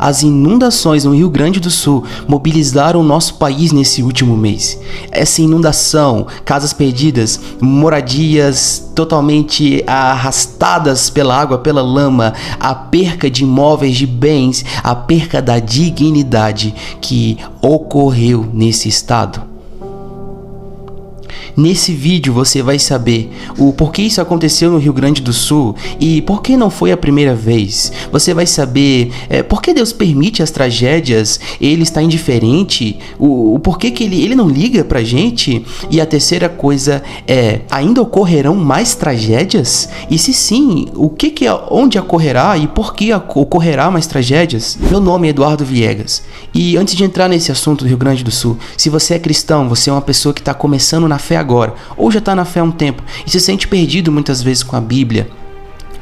as inundações no Rio Grande do Sul mobilizaram o nosso país nesse último mês. Essa inundação, casas perdidas, moradias totalmente arrastadas pela água, pela lama, a perca de imóveis, de bens, a perca da dignidade que ocorreu nesse estado. Nesse vídeo você vai saber o porquê isso aconteceu no Rio Grande do Sul e por que não foi a primeira vez. Você vai saber por que Deus permite as tragédias, ele está indiferente, o porquê que ele não liga pra gente. E a terceira coisa é, ainda ocorrerão mais tragédias? E se sim, onde ocorrerá e por que ocorrerá mais tragédias? Meu nome é Eduardo Viegas e antes de entrar nesse assunto do Rio Grande do Sul, se você é cristão, você é uma pessoa que está começando na fé agora, ou já está na fé há um tempo e se sente perdido muitas vezes com a Bíblia,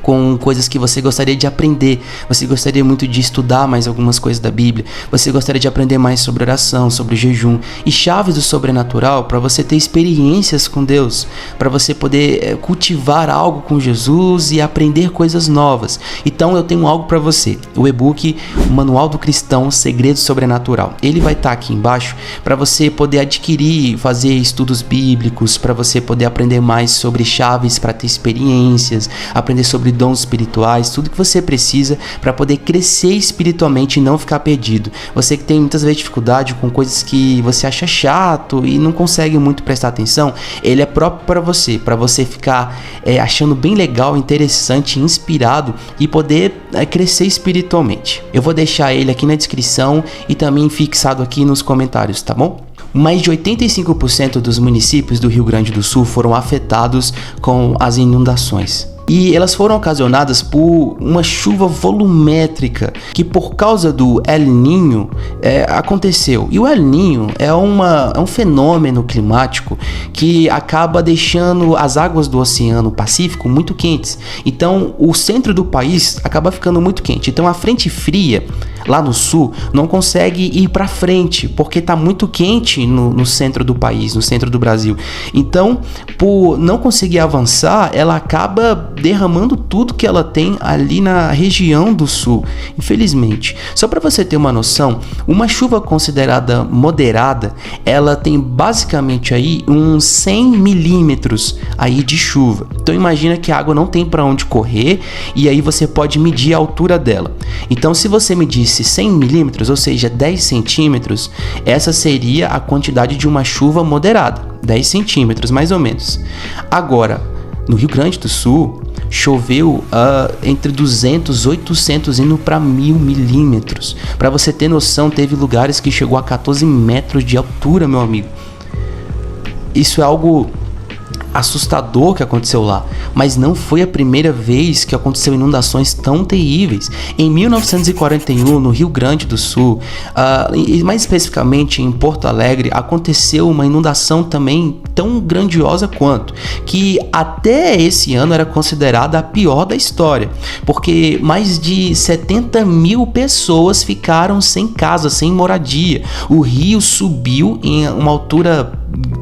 com coisas que você gostaria de aprender, você gostaria muito de estudar mais algumas coisas da Bíblia, você gostaria de aprender mais sobre oração, sobre jejum e chaves do sobrenatural para você ter experiências com Deus, para você poder cultivar algo com Jesus e aprender coisas novas. Então eu tenho algo para você, o e-book Manual do Cristão, Segredo Sobrenatural. Ele vai estar aqui embaixo para você poder adquirir, fazer estudos bíblicos, para você poder aprender mais sobre chaves para ter experiências, aprender sobre dons espirituais, tudo que você precisa para poder crescer espiritualmente e não ficar perdido. Você que tem muitas vezes dificuldade com coisas que você acha chato e não consegue muito prestar atenção, ele é próprio para você ficar achando bem legal, interessante, inspirado e poder crescer espiritualmente. Eu vou deixar ele aqui na descrição e também fixado aqui nos comentários, tá bom? Mais de 85% dos municípios do Rio Grande do Sul foram afetados com as inundações. E elas foram ocasionadas por uma chuva volumétrica que por causa do El Niño aconteceu. E o El Niño é um fenômeno climático que acaba deixando as águas do Oceano Pacífico muito quentes. Então o centro do país acaba ficando muito quente. Então a frente fria lá no sul não consegue ir para frente porque está muito quente no centro do país, no centro do Brasil. Então, por não conseguir avançar, ela acaba derramando tudo que ela tem ali na região do sul, infelizmente. Só para você ter uma noção, uma chuva considerada moderada, ela tem basicamente aí uns 100 milímetros aí de chuva. Então imagina que a água não tem para onde correr e aí você pode medir a altura dela. Então se você medisse 100 milímetros, ou seja, 10 centímetros, essa seria a quantidade de uma chuva moderada, 10 centímetros mais ou menos. Agora, no Rio Grande do Sul, choveu entre 200, 800 indo para 1000 milímetros. Para você ter noção, teve lugares que chegou a 14 metros de altura, meu amigo. Isso é algo assustador que aconteceu lá, mas não foi a primeira vez que aconteceu inundações tão terríveis. Em 1941, no Rio Grande do Sul, e mais especificamente em Porto Alegre, aconteceu uma inundação também tão grandiosa quanto, que até esse ano era considerada a pior da história, porque mais de 70 mil pessoas ficaram sem casa, sem moradia. O rio subiu em uma altura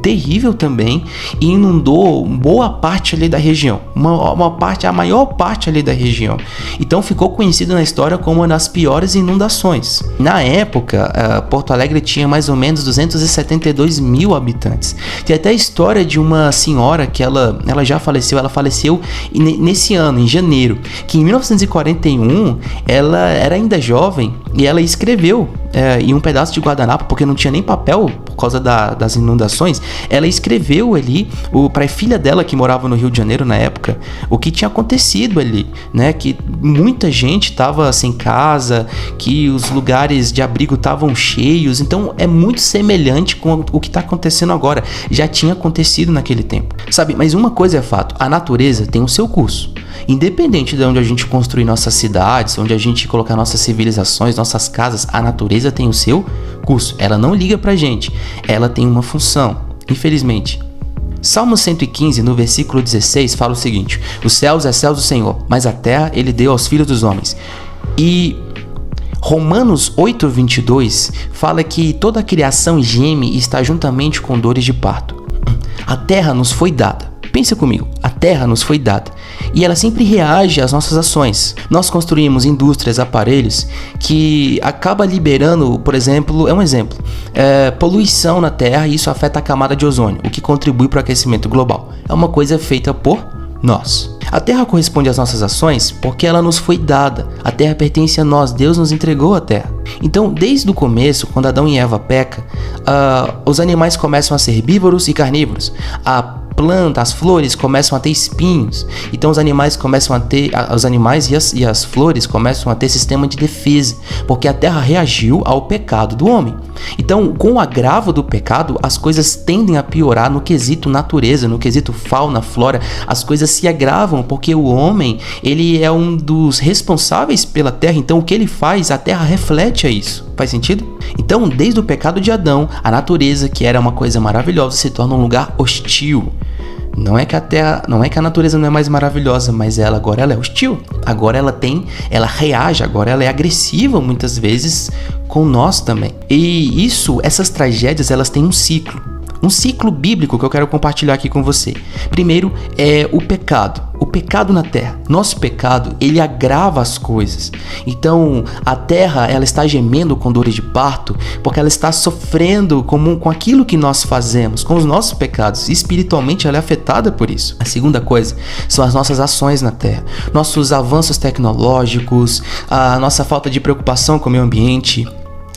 terrível também e inundou boa parte ali da região, a maior parte ali da região. Então ficou conhecido na história como uma das piores inundações. Na época, Porto Alegre tinha mais ou menos 272 mil habitantes. Tem até a história de uma senhora que ela já faleceu, ela faleceu nesse ano, em janeiro, que em 1941 ela era ainda jovem e ela escreveu em um pedaço de guardanapo, porque não tinha nem papel por causa das inundações, ela escreveu ali para a filha dela que morava no Rio de Janeiro na época, o que tinha acontecido ali, né? Que muita gente estava sem casa, que os lugares de abrigo estavam cheios. Então é muito semelhante com o que está acontecendo agora, já tinha acontecido naquele tempo, sabe? Mas uma coisa é fato, a natureza tem o seu curso. Independente de onde a gente construir nossas cidades, onde a gente colocar nossas civilizações, nossas casas, a natureza tem o seu curso. Ela não liga pra gente, ela tem uma função, infelizmente. Salmo 115, no versículo 16, fala o seguinte: os céus é céus do Senhor, mas a terra ele deu aos filhos dos homens. E Romanos 8:22 fala que toda a criação geme e está juntamente com dores de parto. A terra nos foi dada Pensa comigo, a terra nos foi dada e ela sempre reage às nossas ações. Nós construímos indústrias, aparelhos que acaba liberando, por exemplo, poluição na terra, e isso afeta a camada de ozônio, o que contribui para o aquecimento global. É uma coisa feita por nós. A terra corresponde às nossas ações porque ela nos foi dada. A terra pertence a nós, Deus nos entregou a terra. Então, desde o começo, quando Adão e Eva pecam, os animais começam a ser herbívoros e carnívoros. A planta, as flores começam a ter espinhos. Então os animais começam a ter, os animais e as flores começam a ter sistema de defesa, porque a terra reagiu ao pecado do homem. Então, com o agravo do pecado, as coisas tendem a piorar no quesito natureza, no quesito fauna, flora. As coisas se agravam porque o homem, ele é um dos responsáveis pela terra. Então, o que ele faz, a terra reflete a isso. Faz sentido? Então, desde o pecado de Adão, a natureza, que era uma coisa maravilhosa, se torna um lugar hostil. Não é que a natureza não é mais maravilhosa, mas agora ela é hostil. Agora ela reage, agora ela é agressiva muitas vezes com nós também. E essas tragédias, elas têm um ciclo bíblico que eu quero compartilhar aqui com você. Primeiro é o pecado na terra. Nosso pecado, ele agrava as coisas. Então, a terra, ela está gemendo com dores de parto, porque ela está sofrendo com aquilo que nós fazemos, com os nossos pecados. Espiritualmente, ela é afetada por isso. A segunda coisa são as nossas ações na terra. Nossos avanços tecnológicos, a nossa falta de preocupação com o meio ambiente.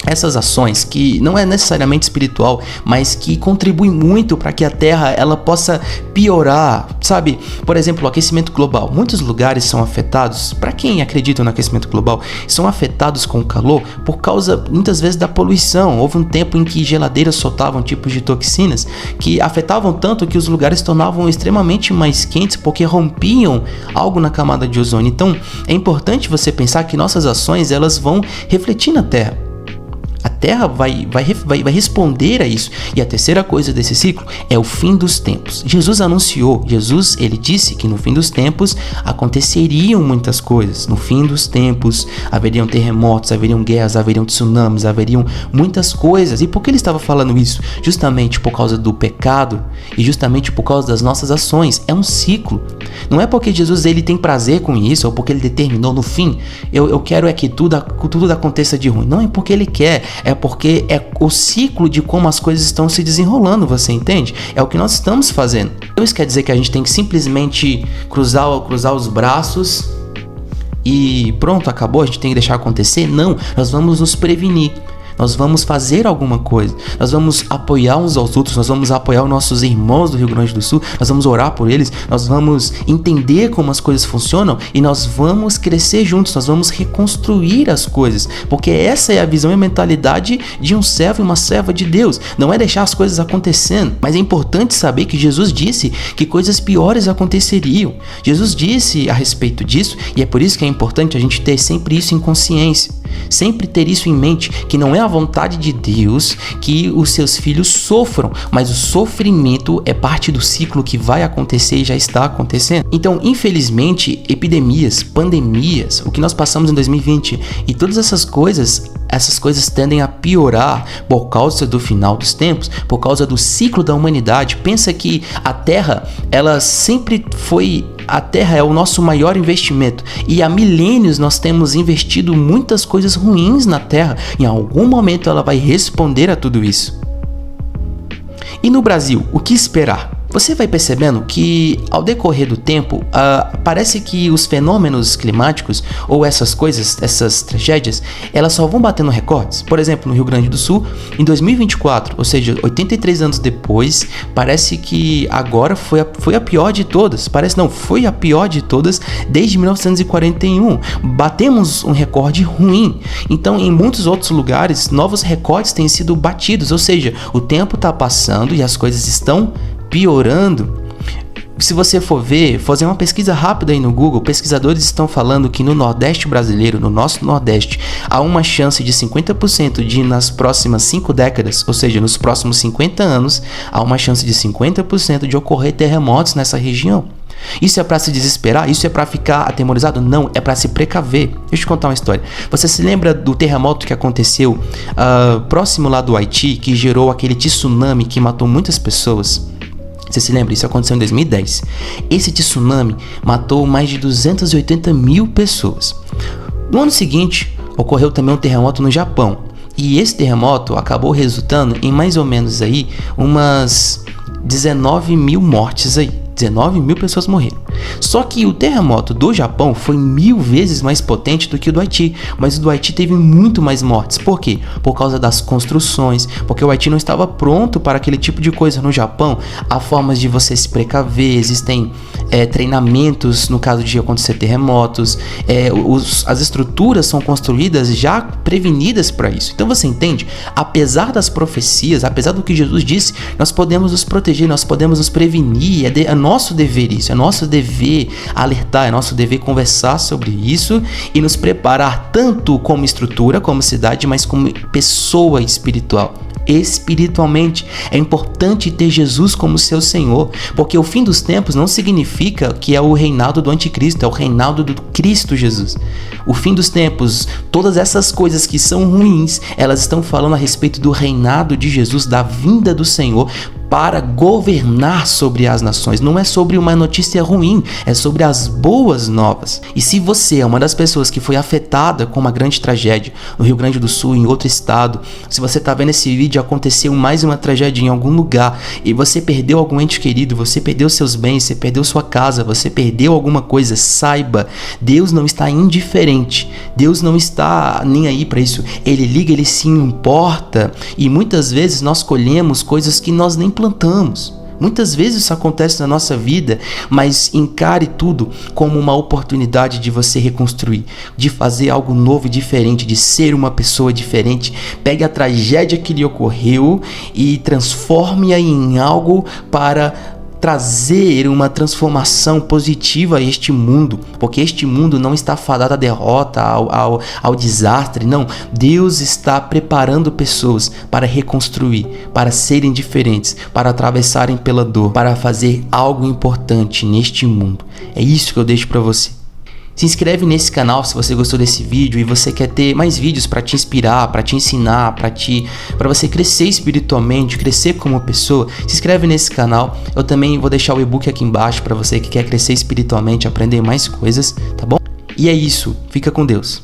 Essas ações que não é necessariamente espiritual, mas que contribuem muito para que a Terra ela possa piorar, sabe? Por exemplo, o aquecimento global. Muitos lugares são afetados, para quem acredita no aquecimento global, são afetados com o calor por causa, muitas vezes, da poluição. Houve um tempo em que geladeiras soltavam tipos de toxinas que afetavam tanto que os lugares se tornavam extremamente mais quentes porque rompiam algo na camada de ozônio. Então, é importante você pensar que nossas ações elas vão refletir na Terra. A terra vai responder a isso. E a terceira coisa desse ciclo é o fim dos tempos. Jesus ele disse que no fim dos tempos aconteceriam muitas coisas. No fim dos tempos haveriam terremotos, haveriam guerras, haveriam tsunamis, haveriam muitas coisas. E por que ele estava falando isso? Justamente por causa do pecado e justamente por causa das nossas ações. É um ciclo. Não é porque Jesus ele tem prazer com isso ou porque ele determinou no fim, eu quero que tudo aconteça de ruim. Não é porque ele quer. É porque é o ciclo de como as coisas estão se desenrolando, você entende? É o que nós estamos fazendo. Então isso quer dizer que a gente tem que simplesmente cruzar os braços e pronto, acabou, a gente tem que deixar acontecer? Não, nós vamos nos prevenir. Nós vamos fazer alguma coisa, nós vamos apoiar uns aos outros, nós vamos apoiar os nossos irmãos do Rio Grande do Sul, nós vamos orar por eles, nós vamos entender como as coisas funcionam e nós vamos crescer juntos, nós vamos reconstruir as coisas, porque essa é a visão e a mentalidade de um servo e uma serva de Deus. Não é deixar as coisas acontecendo, mas é importante saber que Jesus disse que coisas piores aconteceriam. Jesus disse a respeito disso e é por isso que é importante a gente ter sempre isso em consciência. Sempre ter isso em mente, que não é a vontade de Deus que os seus filhos sofram, mas o sofrimento é parte do ciclo que vai acontecer e já está acontecendo. Então, infelizmente, epidemias, pandemias, o que nós passamos em 2020 e todas essas coisas tendem a piorar por causa do final dos tempos, por causa do ciclo da humanidade. Pensa que a Terra, a Terra é o nosso maior investimento e há milênios nós temos investido muitas coisas ruins na Terra. Em algum momento ela vai responder a tudo isso. E no Brasil, o que esperar? Você vai percebendo que ao decorrer do tempo, parece que os fenômenos climáticos ou essas coisas, essas tragédias, elas só vão batendo recordes. Por exemplo, no Rio Grande do Sul, em 2024, ou seja, 83 anos depois, parece que agora foi a pior de todas. Foi a pior de todas desde 1941. Batemos um recorde ruim. Então, em muitos outros lugares, novos recordes têm sido batidos, ou seja, o tempo está passando e as coisas estão piorando. Se você for ver, fazer uma pesquisa rápida aí no Google, pesquisadores estão falando que no Nordeste brasileiro, no nosso Nordeste, há uma chance de 50% de nas próximas 5 décadas, ou seja, nos próximos 50 anos, há uma chance de 50% de ocorrer terremotos nessa região. Isso é para se desesperar? Isso é para ficar atemorizado? Não, é para se precaver. Deixa eu te contar uma história. Você se lembra do terremoto que aconteceu próximo lá do Haiti, que gerou aquele tsunami que matou muitas pessoas? Você se lembra? Isso aconteceu em 2010. Esse tsunami matou mais de 280 mil pessoas. No ano seguinte, ocorreu também um terremoto no Japão. E esse terremoto acabou resultando em mais ou menos aí umas 19 mil mortes aí. 19 mil pessoas morreram. Só que o terremoto do Japão foi 1000 vezes mais potente do que o do Haiti, mas o do Haiti teve muito mais mortes. Por quê? Por causa das construções, porque o Haiti não estava pronto para aquele tipo de coisa. No Japão, há formas de você se precaver, existem treinamentos no caso de acontecer terremotos, as estruturas são construídas já prevenidas para isso. Então você entende? Apesar das profecias, apesar do que Jesus disse, nós podemos nos proteger, nós podemos nos prevenir, é nosso dever isso, é nosso dever alertar, é nosso dever conversar sobre isso e nos preparar tanto como estrutura, como cidade, mas como pessoa espiritual. Espiritualmente, é importante ter Jesus como seu Senhor, porque o fim dos tempos não significa que é o reinado do anticristo, é o reinado do Cristo Jesus. O fim dos tempos, todas essas coisas que são ruins, elas estão falando a respeito do reinado de Jesus, da vinda do Senhor para governar sobre as nações. Não é sobre uma notícia ruim, é sobre as boas novas. E se você é uma das pessoas que foi afetada com uma grande tragédia no Rio Grande do Sul, em outro estado, se você está vendo esse vídeo, aconteceu mais uma tragédia em algum lugar e você perdeu algum ente querido, você perdeu seus bens, você perdeu sua casa, você perdeu alguma coisa, saiba, Deus não está indiferente, Deus não está nem aí para isso. Ele liga, ele se importa, e muitas vezes nós colhemos coisas que nós nem plantamos. Muitas vezes isso acontece na nossa vida, mas encare tudo como uma oportunidade de você reconstruir, de fazer algo novo e diferente, de ser uma pessoa diferente. Pegue a tragédia que lhe ocorreu e transforme-a em algo para trazer uma transformação positiva a este mundo, porque este mundo não está fadado à derrota, ao desastre, não. Deus está preparando pessoas para reconstruir, para serem diferentes, para atravessarem pela dor, para fazer algo importante neste mundo. É isso que eu deixo para você. Se inscreve nesse canal se você gostou desse vídeo e você quer ter mais vídeos para te inspirar, para te ensinar, para você crescer espiritualmente, crescer como pessoa. Se inscreve nesse canal. Eu também vou deixar o e-book aqui embaixo para você que quer crescer espiritualmente, aprender mais coisas, tá bom? E é isso. Fica com Deus.